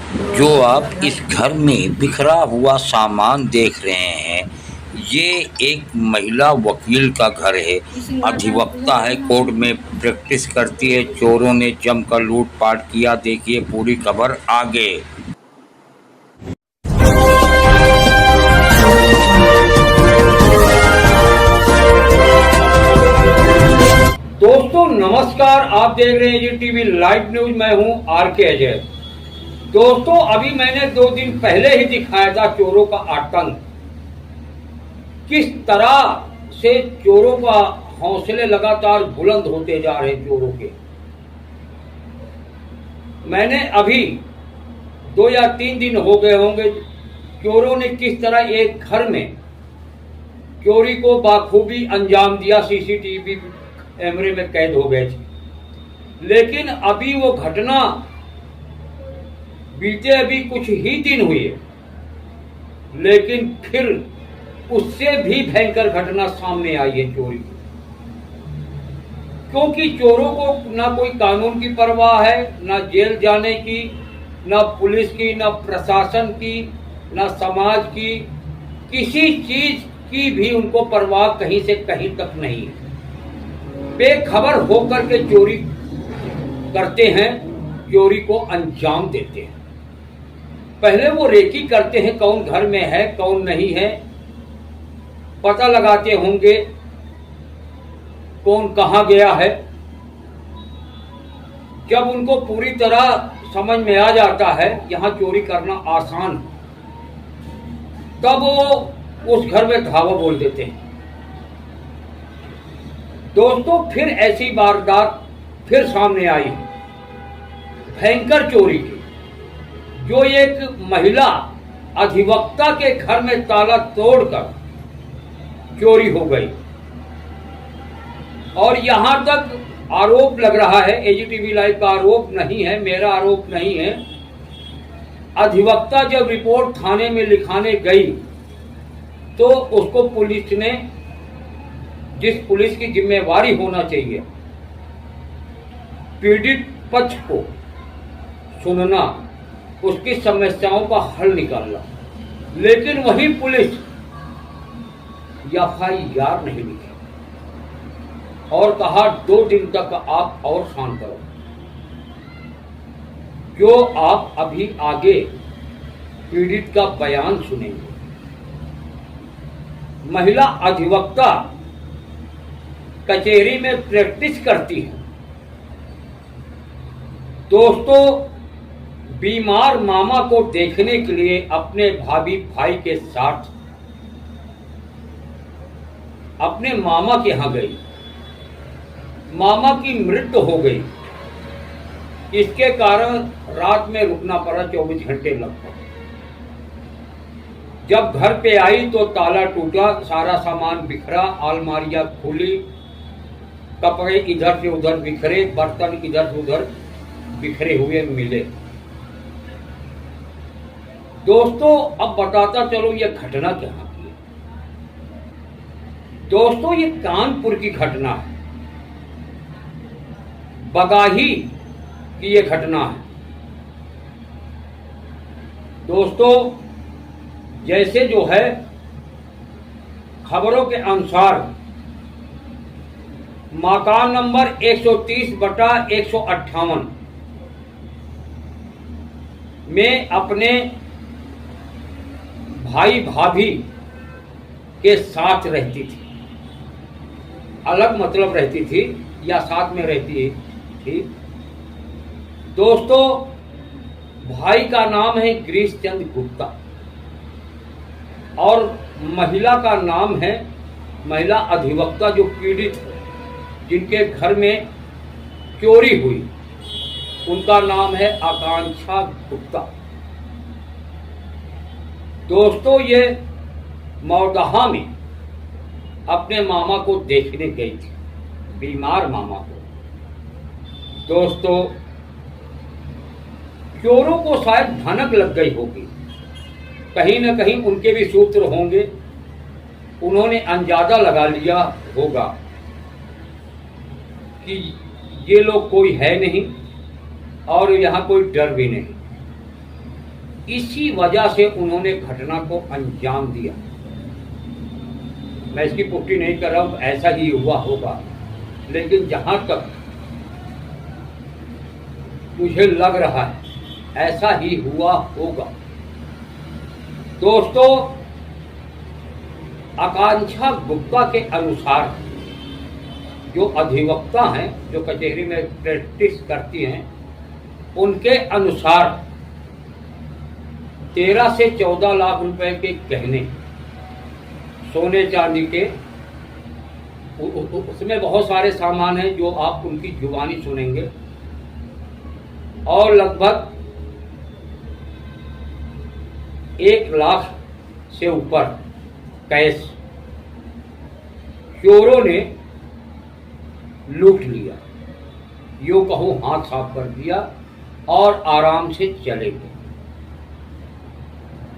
जो आप इस घर में बिखरा हुआ सामान देख रहे हैं, ये एक महिला वकील का घर है। अधिवक्ता है, कोर्ट में प्रैक्टिस करती है। चोरों ने जमकर लूटपाट किया। देखिए पूरी खबर आगे। दोस्तों नमस्कार, आप देख रहे हैं जी टीवी लाइव न्यूज। मैं हूं आर के अजय। दोस्तों अभी मैंने 2 दिन पहले ही दिखाया था चोरों का आतंक, किस तरह से चोरों का हौसले लगातार बुलंद होते जा रहे चोरों के। मैंने अभी 2 या 3 दिन हो गए होंगे, चोरों ने किस तरह एक घर में चोरी को बाखूबी अंजाम दिया। सीसीटीवी कैमरे में कैद हो गए थे। लेकिन अभी वो घटना बीते अभी कुछ ही दिन हुए, लेकिन फिर उससे भी भयंकर घटना सामने आई है चोरी की। क्योंकि चोरों को ना कोई कानून की परवाह है, ना जेल जाने की, ना पुलिस की, ना प्रशासन की, ना समाज की, किसी चीज की भी उनको परवाह कहीं से कहीं तक नहीं है। बेखबर होकर के चोरी करते हैं, चोरी को अंजाम देते हैं। पहले वो रेकी करते हैं, कौन घर में है कौन नहीं है, पता लगाते होंगे कौन कहां गया है। जब उनको पूरी तरह समझ में आ जाता है यहां चोरी करना आसान, तब वो उस घर में धावा बोल देते हैं। दोस्तों फिर ऐसी वारदात फिर सामने आई, भयंकर चोरी की, जो एक महिला अधिवक्ता के घर में ताला तोड़कर चोरी हो गई। और यहां तक आरोप लग रहा है, एजीटीवी लाइव का आरोप नहीं है, मेरा आरोप नहीं है। अधिवक्ता जब रिपोर्ट थाने में लिखाने गई तो उसको पुलिस ने, जिस पुलिस की जिम्मेवारी होना चाहिए पीड़ित पक्ष को सुनना, उसकी समस्याओं का हल निकालना, लेकिन वही पुलिस एफआईआर नहीं लिखी और कहा 2 दिन तक आप और शांत करो। जो आप अभी आगे पीड़ित का बयान सुनेंगे। महिला अधिवक्ता कचहरी में प्रैक्टिस करती है। दोस्तों बीमार मामा को देखने के लिए अपने भाभी भाई के साथ अपने मामा के यहां गई। मामा की मृत्यु हो गई, इसके कारण रात में रुकना पड़ा 24 घंटे लगभग। जब घर पे आई तो ताला टूटा, सारा सामान बिखरा, अलमारियां खुली, कपड़े इधर से उधर बिखरे, बर्तन इधर से उधर बिखरे हुए मिले। दोस्तों अब बताता चलो ये घटना कहाँ की है। दोस्तों ये कानपुर की घटना है, बगाही की ये घटना है। दोस्तों जैसे जो है खबरों के अनुसार मकान नंबर 130/158 में अपने भाई भाभी के साथ रहती थी। अलग मतलब रहती थी या साथ में रहती थी। दोस्तों भाई का नाम है गिरीश चंद्र गुप्ता और महिला का नाम है, महिला अधिवक्ता जो पीड़ित है, जिनके घर में चोरी हुई, उनका नाम है आकांक्षा गुप्ता। दोस्तों ये मौदहा में अपने मामा को देखने गई थी, बीमार मामा को। दोस्तों चोरों को शायद भनक लग गई होगी, कहीं न कहीं उनके भी सूत्र होंगे। उन्होंने अंदाजा लगा लिया होगा कि ये लोग कोई है नहीं और यहाँ कोई डर भी नहीं। इसी वजह से उन्होंने घटना को अंजाम दिया। मैं इसकी पुष्टि नहीं कर रहा हूं, ऐसा ही हुआ होगा, लेकिन जहां तक मुझे लग रहा है ऐसा ही हुआ होगा। दोस्तों, आकांक्षा गुप्ता के अनुसार, जो अधिवक्ता हैं, जो कचहरी में प्रैक्टिस करती हैं, उनके अनुसार 13 से 14 लाख रुपए के गहने, सोने चांदी के, उसमें बहुत सारे सामान हैं जो आप उनकी जुबानी सुनेंगे, और लगभग 1 लाख से ऊपर कैश चोरों ने लूट लिया। यूं कहूं हाथ साफ कर दिया और आराम से चले गए।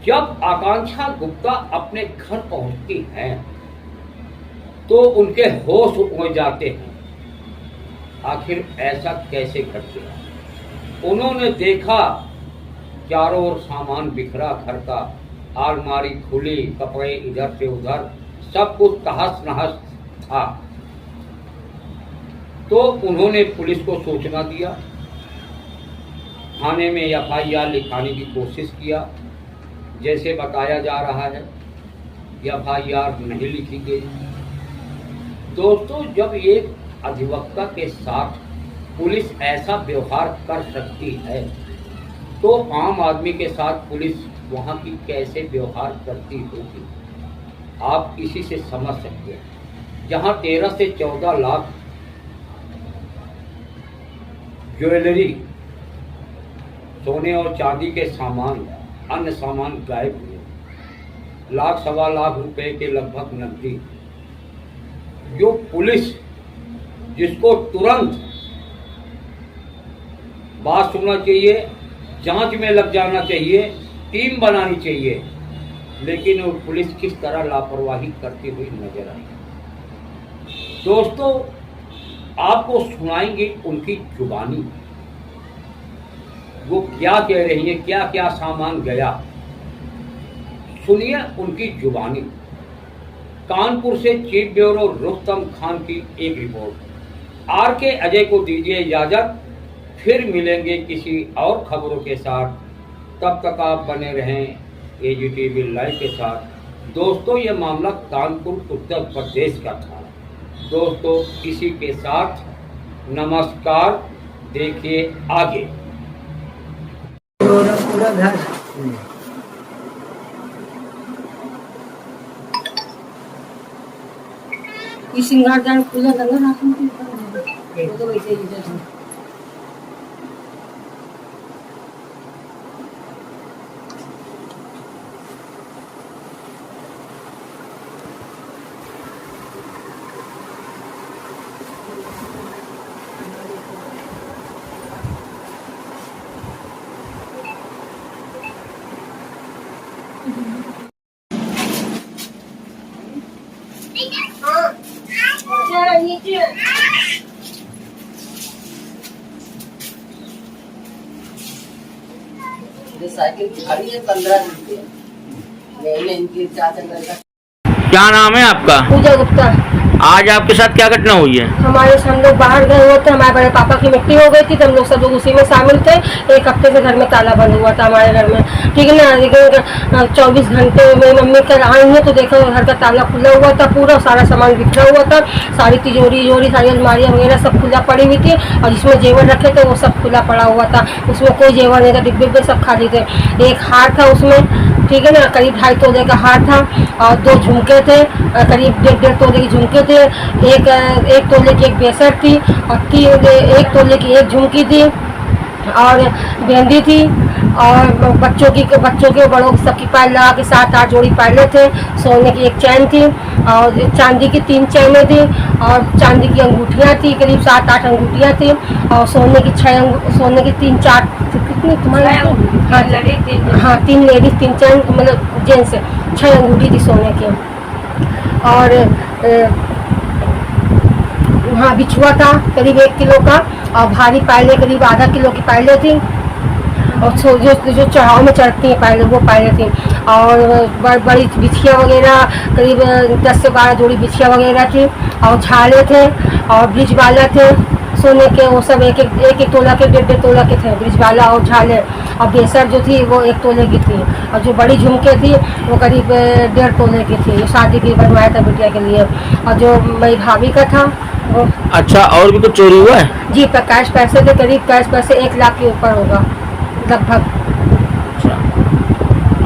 जब आकांक्षा गुप्ता अपने घर पहुंचती हैं तो उनके होश हो जाते हैं। आखिर ऐसा कैसे घट गया? उन्होंने देखा चारों ओर सामान बिखरा, घर का अलमारी खुली, कपड़े इधर से उधर, सब कुछ तहस नहस था। तो उन्होंने पुलिस को सूचना दिया, थाने में FIR लिखाने की कोशिश किया। जैसे बताया जा रहा है FIR नहीं लिखी गई। दोस्तों, जब एक अधिवक्ता के साथ पुलिस ऐसा व्यवहार कर सकती है तो आम आदमी के साथ पुलिस वहां की कैसे व्यवहार करती होगी, आप इसी से समझ सकते हैं। जहां 13 से 14 लाख ज्वेलरी, सोने और चांदी के सामान, अन्य सामान गायब हुए, लाख सवा लाख रुपए के लगभग नकदी, जो पुलिस, जिसको तुरंत बात सुनना चाहिए, जांच में लग जाना चाहिए, टीम बनानी चाहिए, लेकिन वो पुलिस किस तरह लापरवाही करती हुई नजर आई। दोस्तों, आपको सुनाएंगे उनकी जुबानी, वो क्या कह रही है, क्या क्या सामान गया, सुनिए उनकी जुबानी। कानपुर से चीफ ब्यूरो रुस्तम खान की एक रिपोर्ट। RK अजय को दीजिए इजाजत, फिर मिलेंगे किसी और खबरों के साथ। तब तक आप बने रहें AGTV लाइव के साथ। दोस्तों, ये मामला कानपुर उत्तर प्रदेश का था। दोस्तों, इसी के साथ नमस्कार, देखिए आगे। पूरा घर ये सिंगारदान पूजा करना ना, तो वैसे ही है। साइकिल खड़ी है 15 रुपये। मैंने इनके चाचा का। क्या नाम है आपका? पूजा गुप्ता। आज आपके साथ क्या घटना हुई है? हमारे हम लोग बाहर गए हुए थे, हमारे बड़े पापा की मिट्टी हो गई थी, तो हम लोग सब लोग उसी में शामिल थे। 1 हफ्ते से घर में ताला बंद हुआ था हमारे घर में, ठीक है ना। लेकिन 24 घंटे मेरी मम्मी कल आई है तो देखो घर का ताला खुला हुआ था, पूरा सारा सामान बिखरा हुआ था, सारी तिजोरी सारी अलमारियाँ वगैरह सब खुला पड़ी हुई थी, और जिसमें जेवर रखे थे वो सब खुला पड़ा हुआ था, उसमें कोई जेवर नहीं था, डिब्बे सब खाली थे। एक हार था उसमें, ठीक है ना, करीब 2.5 तोले का हार था, और 2 झुमके थे, करीब 1.5 तोले के झुमके थे, एक तोले की एक बेसर थी, और 1 तोले की एक झुमकी थी, और बिंदी थी, और बच्चों के बड़ों की सबकी पायल लगा के 7-8 जोड़ी पायलें थे। सोने की एक चैन थी, और चांदी की 3 चैनें थी, और चांदी की अंगूठियाँ थी, करीब 7-8 अंगूठियाँ थी, और सोने की 3-4 कितनी तुम्हारे? हाँ 3 लेडीज 3 चैन, मतलब जेंट्स 6 अंगूठी थी सोने की। और हाँ बिछुआ था करीब 1 किलो का, और भारी पायलें करीब आधा किलो की पायलें थी, और जो चढ़ाव में चढ़ती हैं पहले वो पहले थी, और बड़ी बिछिया वगैरह करीब 10 से 12 जोड़ी बिछिया वगैरह थी, और झाले थे और ब्रिज बाला थे सोने के, वो सब एक तोला के 1.5 तोला के थे ब्रिज बाला और झाले, और बेसर जो थी वो 1 तोले की थी, और जो बड़ी झुमके थी वो करीब 1.5 तोले की थी, शादी की बनवाया था बिटिया के लिए, और जो मेरी भाभी का था वो। अच्छा, और भी कुछ चोरी हुआ है? जी, कैश पैसे थे, करीब कैश पैसे 1 लाख के ऊपर होगा लगभग।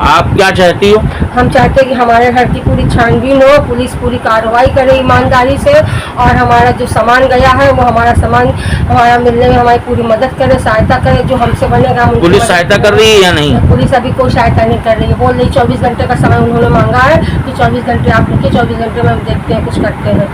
आप क्या चाहती हो? हम चाहते हैं कि हमारे घर की पूरी छानबीन हो, पुलिस पूरी कार्रवाई करे ईमानदारी से, और हमारा जो सामान गया है वो हमारा सामान हमारा मिलने में हमारी पूरी मदद करे, सहायता करे, जो हमसे बनेगा हम। पुलिस सहायता कर रही है या नहीं? पुलिस अभी कोई सहायता नहीं कर रही है, बोल रही 24 घंटे का समय उन्होंने मांगा है कि 24 घंटे आप रुकिए, 24 घंटे में हम देखते हैं कुछ करते हैं।